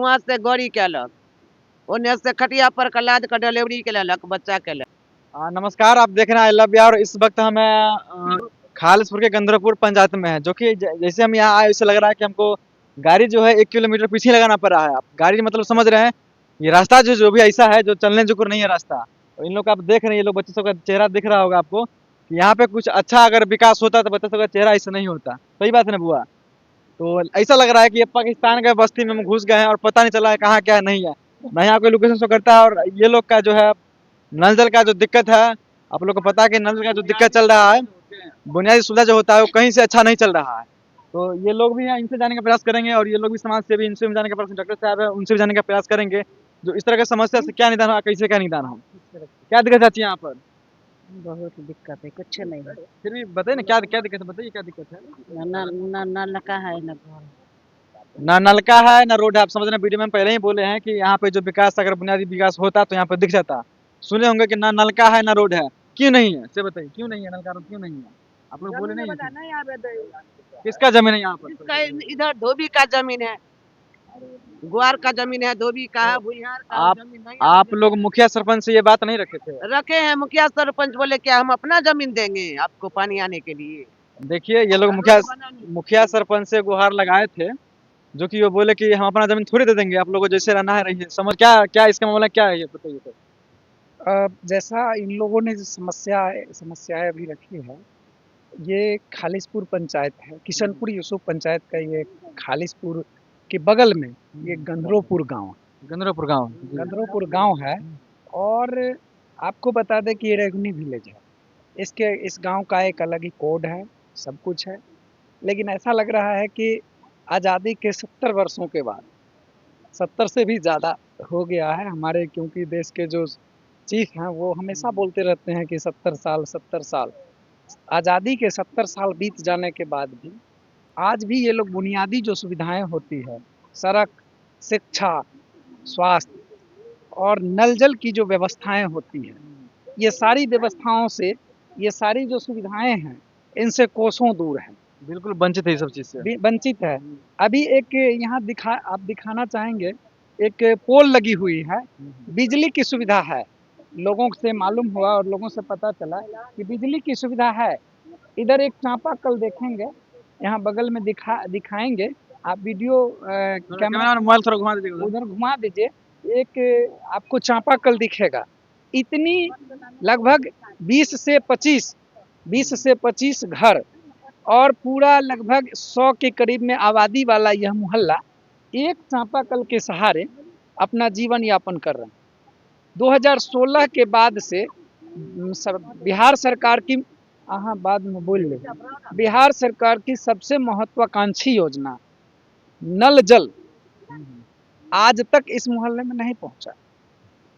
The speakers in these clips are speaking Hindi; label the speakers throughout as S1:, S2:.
S1: वहाँ से गाड़ी केलक, ओने से खटिया पर के लाद के डिलीवरी के लेलक बच्चा के ले।
S2: नमस्कार, आप देख रहे हैं आई लव बिहार और इस वक्त हम खालिसपुर के गंधर्वपुर पंचायत में है, जो कि जैसे हम यहाँ आए वैसे लग रहा है कि हमको गाड़ी जो है 1 किलोमीटर पीछे लगाना पड़ रहा है। आप गाड़ी मतलब समझ रहे हैं, ये रास्ता जो जो भी ऐसा है जो चलने जोगर नहीं है रास्ता। तो इन लोग का आप देख रहे हैं, ये लोग बच्चे सब का चेहरा दिख रहा होगा आपको कि यहाँ पे कुछ अच्छा अगर विकास होता तो बच्चे सब का चेहरा ऐसा नहीं होता। सही बात है ना बुआ? तो ऐसा लग रहा है कि ये पाकिस्तान के बस्ती में हम घुस गए हैं और पता नहीं चला है कहाँ क्या नहीं है। ना यहाँ कोई लोकेशन शो करता है। और ये लोग का जो है नल जल का जो दिक्कत है, आप लोग को पता है कि नल जल का जो दिक्कत चल रहा है, बुनियादी सुविधा जो होता है वो कहीं से अच्छा नहीं चल रहा है। तो ये लोग भी हैं, इनसे जाने का प्रयास करेंगे और ये लोग भी समाज सेवी, इनसे भी जाने का प्रयास, डॉक्टर साहब है उनसे भी जाने का प्रयास करेंगे जो इस तरह की समस्या से क्या निदान हो, कैसे क्या निदान हो, क्या दिक्कत आती है यहाँ पर।
S1: बहुत दिक्कत है, कुछ नहीं है।
S2: फिर भी बताइए ना क्या क्या दिक्कत है, बताइए क्या दिक्कत है।
S1: न नलका है न घर।
S2: ना नलका है ना रोड है। आप समझ रहे हैं, वीडियो में हम पहले ही बोले हैं कि यहाँ पे जो विकास, अगर बुनियादी विकास होता तो यहाँ पे दिख जाता। सुने होंगे कि ना नलका है ना रोड है। क्यों नहीं है से बताइए, क्यों नहीं है नलका रोड, क्यों नहीं है? आप लोग बोले नहीं है? किसका जमीन है यहाँ पर?
S1: इसका इधर धोबी का जमीन है, ग्वार का जमीन है, धोबी का है, भुइयार का
S2: आप
S1: जमीन नहीं
S2: आप लोग मुखिया सरपंच से ये बात नहीं रखे थे?
S1: रखे हैं। मुखिया सरपंच बोले क्या हम अपना जमीन देंगे आपको पानी आने के लिए।
S2: देखिए ये लोग मुखिया सरपंच से गुहार लगाए थे, जो कि वो बोले कि हम अपना जमीन थोड़ी दे देंगे, आप लोगों को जैसे रहना है रहिए। समझ क्या क्या इसका मामला क्या है, ये बताइए तो।
S3: जैसा इन लोगों ने जो समस्याएं अभी रखी है, ये खालिसपुर पंचायत है, किशनपुर यूसुफ पंचायत का ये खालिसपुर के बगल में ये गंधरोपुर गांव गंधरोपुर गांव है। और आपको बता दें कि ये रेगुनी विलेज है। इस गांव का एक अलग ही कोड है, सब कुछ है। लेकिन ऐसा लग रहा है कि आज़ादी के 70 वर्षों के बाद, 70 से भी ज़्यादा हो गया है हमारे, क्योंकि देश के जो चीफ हैं वो हमेशा बोलते रहते हैं कि 70 साल 70 साल। आज़ादी के 70 साल बीत जाने के बाद भी आज भी ये लोग बुनियादी जो सुविधाएं होती है, सड़क, शिक्षा, स्वास्थ्य और नल जल की जो व्यवस्थाएं होती हैं, ये सारी व्यवस्थाओं से, ये सारी जो सुविधाएं हैं, इनसे कोसों दूर हैं,
S2: बिल्कुल वंचित है ये सब चीज से।
S3: वंचित है। अभी एक यहाँ आप दिखाना चाहेंगे, एक पोल लगी हुई है, बिजली की सुविधा है। लोगों से मालूम हुआ और लोगों से पता चला कि बिजली की सुविधा है। इधर एक चापाकल देखेंगे, यहाँ बगल में दिखाएंगे। आप वीडियो कैमरा
S2: मोबाइल थोड़ा घुमा दीजिएगा
S3: उधर घुमा दीजिए। एक आपको चापाकल दिखेगा। इतनी लगभग 20 से 25 घर और पूरा लगभग 100 के करीब में आबादी वाला यह मोहल्ला एक चापाकल के सहारे अपना जीवन यापन कर रहे हैं। 2016 के बाद से बिहार सरकार की, हाँ बाद में बोल ले, बिहार सरकार की सबसे महत्वाकांक्षी योजना नल जल आज तक इस मोहल्ले में नहीं पहुंचा।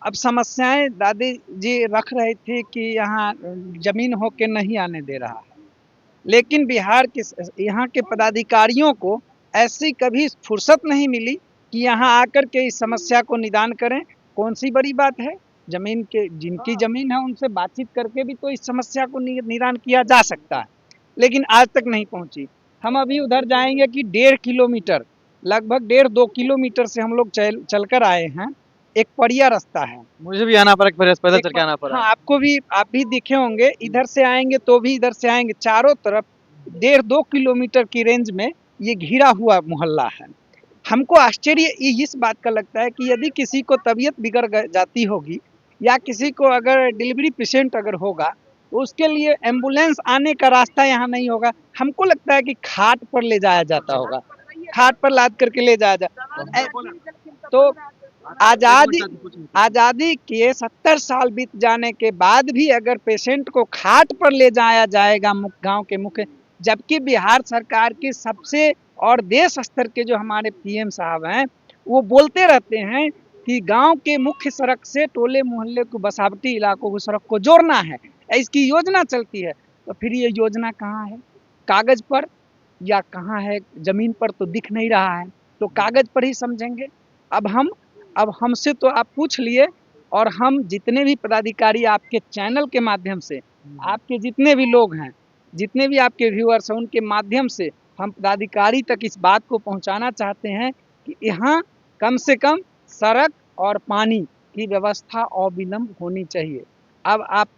S3: अब समस्याएं दादी जी रख रही थी कि यहाँ जमीन होके नहीं आने दे रहा है, लेकिन बिहार के यहाँ के पदाधिकारियों को ऐसी कभी फुर्सत नहीं मिली कि यहाँ आकर के इस समस्या को निदान करें। कौन सी बड़ी बात है, जमीन के जिनकी जमीन है उनसे बातचीत करके भी तो इस समस्या को निदान किया जा सकता है, लेकिन आज तक नहीं पहुंची। हम अभी उधर जाएंगे कि 1.5 किलोमीटर, लगभग 1.5-2 किलोमीटर से हम लोग चल कर आए हैं। एक पड़िया रास्ता है,
S2: मुझे भी आना पड़ा, पैदल चल के आना पड़ा।
S3: हाँ, आपको भी, आप भी दिखे होंगे। इधर से आएंगे तो भी इधर से आएंगे, चारों तरफ 1.5-2 किलोमीटर की रेंज में ये घिरा हुआ मोहल्ला है। हमको आश्चर्य इस बात का लगता है कि यदि किसी को तबीयत बिगड़ जाती होगी या किसी को अगर डिलीवरी पेशेंट अगर होगा तो उसके लिए एम्बुलेंस आने का रास्ता यहाँ नहीं होगा। हमको लगता है कि खाट पर ले जाया जाता होगा, खाट पर लाद करके ले जाया जाता। तो आज़ादी के 70 साल बीत जाने के बाद भी अगर पेशेंट को खाट पर ले जाया जाएगा गांव के मुख्य, जबकि बिहार सरकार की सबसे और देश स्तर के जो हमारे पीएम साहब हैं वो बोलते रहते हैं कि गांव के मुख्य सड़क से टोले मोहल्ले को, बसावटी इलाकों को सड़क को जोड़ना है, इसकी योजना चलती है। तो फिर ये योजना कहाँ है, कागज पर या कहाँ है? जमीन पर तो दिख नहीं रहा है, तो कागज पर ही समझेंगे। अब हमसे तो आप पूछ लिए, और हम जितने भी पदाधिकारी आपके चैनल के माध्यम से, आपके जितने भी लोग हैं, जितने भी आपके व्यूअर्स हैं, उनके माध्यम से हम पदाधिकारी तक इस बात को पहुंचाना चाहते हैं कि यहाँ कम से कम सड़क और पानी की व्यवस्था अविलंब होनी चाहिए। अब आप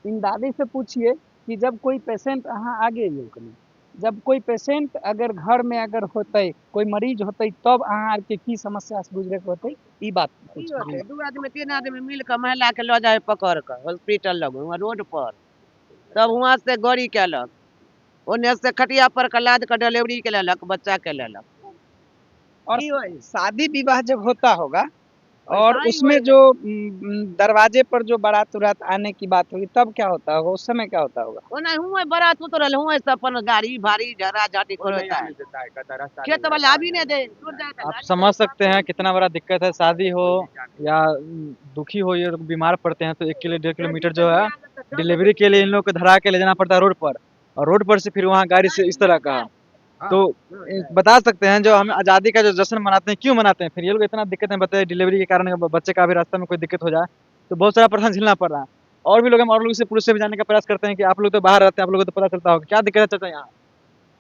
S3: इन दादी से पूछिए कि जब कोई पेशेंट अहाँ आगे यौ कनी, जब कोई पेशेंट अगर घर में अगर होतै, कोई मरीज होतै, तब अहाँ के की समस्या से गुजरे के होतै, ई बात
S1: की
S3: पूछिए।
S1: होतै 2 आदमी 3 आदमी मिल के महिला के ल जाए पकड़ के हॉस्पिटल लग वहाँ रोड पर, तब वहाँ से गाड़ी केलक, ओन्ने से खटिया पर के लाद के डिलीवरी के लेलक, बच्चा के लेलक।
S3: और
S1: की होई?
S3: शादी विवाह जब होता होगा और
S1: वैसा ही
S3: उसमें
S1: होई
S3: जो दरवाजे पर जो बारात उरात आने की बात होगी, तब क्या होता होगा, उस समय क्या होता होगा?
S1: ओने हुए बारात उतरल, हुए से अपन गाड़ी भाड़ी झगड़ा झाटी करता है। खेत वाला आबी नहीं दे, दूर जाए तो
S2: आप
S1: गाड़ी
S2: समझ सकते हैं कितना बड़ा दिक्कत है, शादी हो या दुखी हो, ये लोग बीमार पड़ते हैं तो 1 किलो 1.5 किलोमीटर जो है डिलीवरी के लिए इन लोग को धरा के ले जाना पड़ता है रोड पर, और रोड पर से फिर वहाँ गाड़ी से इस तरह का। तो बता सकते हैं जो हम आज़ादी का जो जश्न मनाते हैं क्यों मनाते हैं, फिर ये लोग इतना दिक्कत में बताए डिलीवरी के कारण बच्चे का भी रास्ते में कोई दिक्कत हो जाए तो बहुत सारा परेशानी झेलना पड़ रहा है। और भी लोग हम और लोग से पुलिस से भी जानने का प्रयास करते हैं कि आप लोग तो बाहर रहते हैं, आप लोगों को तो पता चलता होगा क्या दिक्कत है चाचा यहाँ।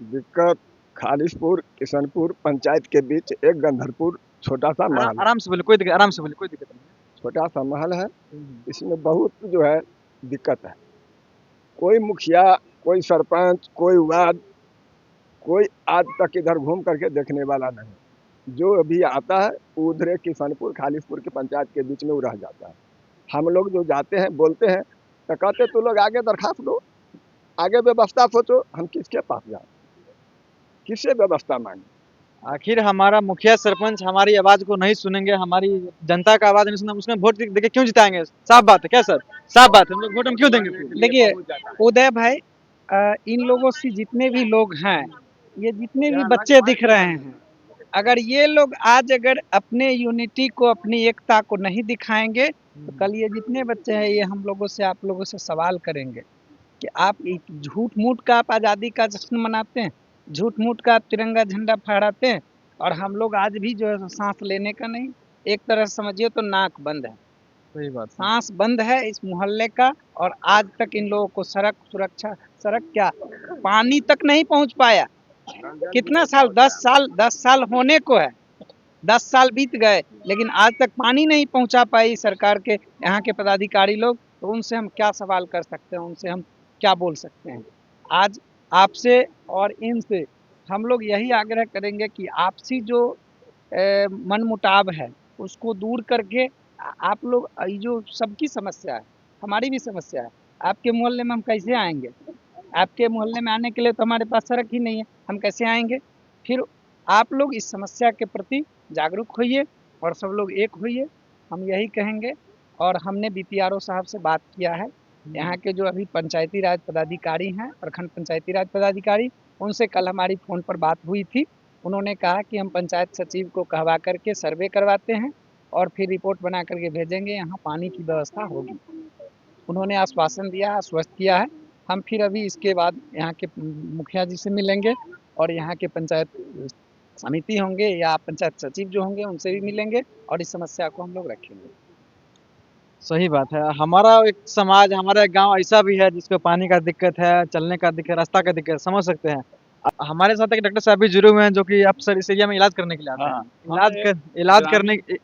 S4: दिक्कत खालिशपुर किशनपुर पंचायत के बीच एक गंधरपुर छोटा सा महल है।
S2: आराम से बोले, कोई दिक्कत, आराम से बोले, कोई दिक्कत नहीं
S4: छोटा सा महल है,
S2: है।
S4: इसमें बहुत जो है दिक्कत है। कोई मुखिया, कोई सरपंच, कोई वार्ड, कोई आज तक इधर घूम करके देखने वाला नहीं। जो अभी आता है उधरे किशनपुर खालिशपुर की पंचायत के बीच में वो रह जाता है। हम लोग जो जाते हैं बोलते हैं तो कहते तू लोग आगे दरखास्त दो, आगे व्यवस्था सोचो। हम किसके पास जाए, किससे व्यवस्था मांगे?
S2: आखिर हमारा मुखिया सरपंच हमारी आवाज को नहीं सुनेंगे, हमारी जनता का आवाज नहीं सुनेंगे, उसमें वोट देके क्यों जिताएंगे? साफ बात है क्या सर, साफ बात है, हम लोग वोट हम क्यों देंगे फिर?
S3: देखिए उदय भाई, इन लोगों से जितने भी लोग हैं, ये जितने भी बच्चे दिख रहे हैं, अगर ये लोग आज अगर अपने यूनिटी को, अपनी एकता को नहीं दिखाएंगे तो कल ये जितने बच्चे हैं ये हम लोगों से, आप लोगों से सवाल करेंगे कि आप झूठ मूठ का आप आज़ादी का जश्न मनाते हैं, झूठ मूठ का आप तिरंगा झंडा फहराते हैं, और हम लोग आज भी जो है सांस लेने का नहीं, एक तरह से समझिए तो नाक बंद है,
S2: सही बात है।
S3: सांस बंद है इस मोहल्ले का। और आज तक इन लोगों को सड़क सुरक्षा, सड़क क्या, पानी तक नहीं पहुंच पाया। कितना साल, 10 साल होने को है, 10 साल बीत गए, लेकिन आज तक पानी नहीं पहुंचा पाई सरकार के यहाँ के पदाधिकारी लोग। तो उनसे हम क्या सवाल कर सकते हैं, उनसे हम क्या बोल सकते हैं? आज आपसे और इनसे हम लोग यही आग्रह करेंगे कि आपसी जो मनमुटाव है उसको दूर करके आप लोग, ये जो सबकी समस्या है, हमारी भी समस्या है, आपके मोहल्ले में हम कैसे आएंगे? आपके मोहल्ले में आने के लिए तो हमारे पास सड़क ही नहीं है, हम कैसे आएंगे? फिर आप लोग इस समस्या के प्रति जागरूक होइए और सब लोग एक होइए, हम यही कहेंगे। और हमने बीपीआरओ साहब से बात किया है, यहाँ के जो अभी पंचायती राज पदाधिकारी हैं, प्रखंड पंचायती राज पदाधिकारी, उनसे कल हमारी फ़ोन पर बात हुई थी। उन्होंने कहा कि हम पंचायत सचिव को कहवा करके सर्वे करवाते हैं और फिर रिपोर्ट बना करके भेजेंगे, यहाँ पानी की व्यवस्था होगी। उन्होंने आश्वासन दिया, आश्वस्त किया है। हम फिर अभी इसके बाद यहाँ के मुखिया जी से मिलेंगे और यहाँ के पंचायत समिति होंगे या पंचायत सचिव जो होंगे उनसे भी मिलेंगे और इस समस्या को हम लोग रखेंगे।
S2: सही बात है। हमारा एक समाज, हमारा एक गांव ऐसा भी है जिसको पानी का दिक्कत है, चलने का दिक्कत, रास्ता का दिक्कत, समझ सकते हैं। हमारे साथ एक डॉक्टर साहब भी जुड़े हुए हैं जो कि अक्सर इस एरिया में इलाज करने के लिए आते हैं।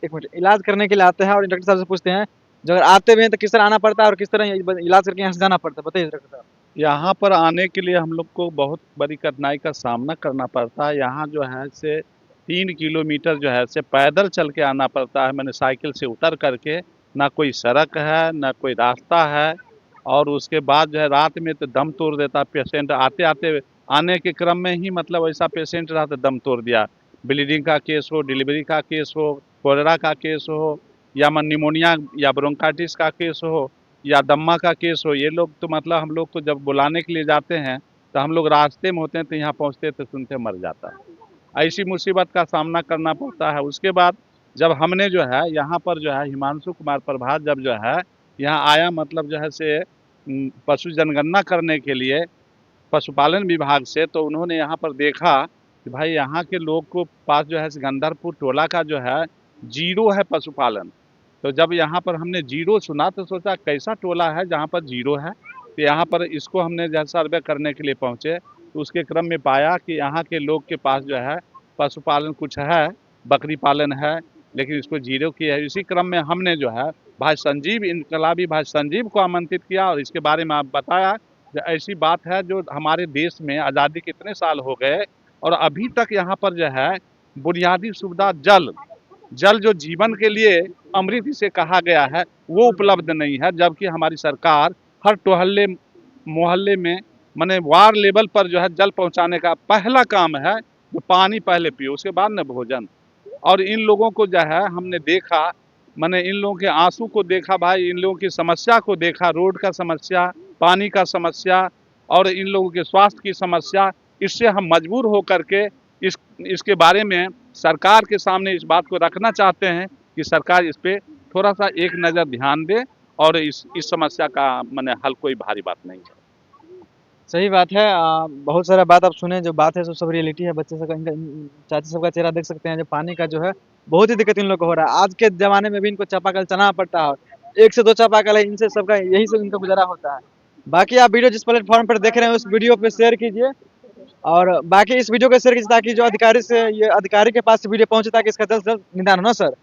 S2: एक मिनट, इलाज करने के लिए आते हैं और डॉक्टर साहब से पूछते हैं जो अगर आते भी हैं तो किस तरह आना पड़ता है और किस तरह इलाज करके यहाँ से जाना पड़ता है, बताइए डॉक्टर साहब।
S5: यहाँ पर आने के लिए हम लोग को बहुत बड़ी कठिनाई का सामना करना पड़ता है। यहाँ जो है से 3 किलोमीटर जो है से पैदल चल के आना पड़ता है, मैंने साइकिल से उतर करके। ना कोई सड़क है, ना कोई रास्ता है, और उसके बाद जो है रात में तो दम तोड़ देता पेशेंट। आते आते आने के क्रम में ही मतलब ऐसा पेशेंट रहा तो दम तोड़ दिया। ब्लीडिंग का केस हो, डिलीवरी का केस हो, कोलेरा का केस हो, या निमोनिया या ब्रोंकाइटिस का केस हो, या दम्मा का केस हो, ये लोग तो मतलब हम लोग को जब बुलाने के लिए जाते हैं तो हम लोग रास्ते में होते हैं, तो यहाँ पहुँचते तो सुनते मर जाता है। ऐसी मुसीबत का सामना करना पड़ता है। उसके बाद जब हमने जो है यहाँ पर जो है हिमांशु कुमार प्रभात जब जो है यहाँ आया, मतलब जो है से पशु जनगणना करने के लिए पशुपालन विभाग से, तो उन्होंने यहाँ पर देखा कि भाई यहाँ के लोग को पास जो है गंधरपुर टोला का जो है जीरो है पशुपालन। तो जब यहाँ पर हमने जीरो सुना तो सोचा कैसा टोला है जहाँ पर जीरो है। तो यहाँ पर इसको हमने जब सर्वे करने के लिए पहुँचे तो उसके क्रम में पाया कि यहाँ के लोग के पास जो है पशुपालन कुछ है, बकरी पालन है, लेकिन इसको जीरो किया है। इसी क्रम में हमने जो है भाई संजीव, इनकलाबी भाई संजीव को आमंत्रित किया और इसके बारे में आप बताया कि ऐसी बात है जो हमारे देश में आज़ादी के इतने साल हो गए और अभी तक यहाँ पर जो है बुनियादी सुविधा जल जो जीवन के लिए अमृत इसे कहा गया है वो उपलब्ध नहीं है, जबकि हमारी सरकार हर टोहल्ले मोहल्ले में माने वार्ड लेवल पर जो है जल पहुंचाने का पहला काम है, जो पानी पहले पियो उसके बाद न भोजन। और इन लोगों को जो है हमने देखा, मैंने इन लोगों के आंसू को देखा भाई, इन लोगों की समस्या को देखा, रोड का समस्या, पानी का समस्या और इन लोगों के स्वास्थ्य की समस्या। इससे हम मजबूर होकर के इसके बारे में सरकार के सामने इस बात को रखना चाहते हैं कि सरकार इस पे थोड़ा सा एक नज़र ध्यान दे और इस समस्या का मैंने हल कोई भारी बात नहीं है।
S2: सही बात है। बहुत सारा बात आप सुने, जो बात है सो सब रियलिटी है। बच्चे सबका, इनका चाची सबका चेहरा देख सकते हैं, जो पानी का जो है बहुत ही दिक्कत इन लोग को हो रहा है। आज के ज़माने में भी इनको चापाकल चलाना पड़ता है, 1 से 2 चापाकल है, इनसे सबका यही से इनका गुजारा होता है। बाकी आप वीडियो जिस प्लेटफॉर्म पर देख रहे हैं उस वीडियो पे शेयर कीजिए और बाकी इस वीडियो को शेयर कीजिए ताकि जो अधिकारी के पास वीडियो पहुँचे ताकि इसका जल्द से जल्द निदान हो ना सर।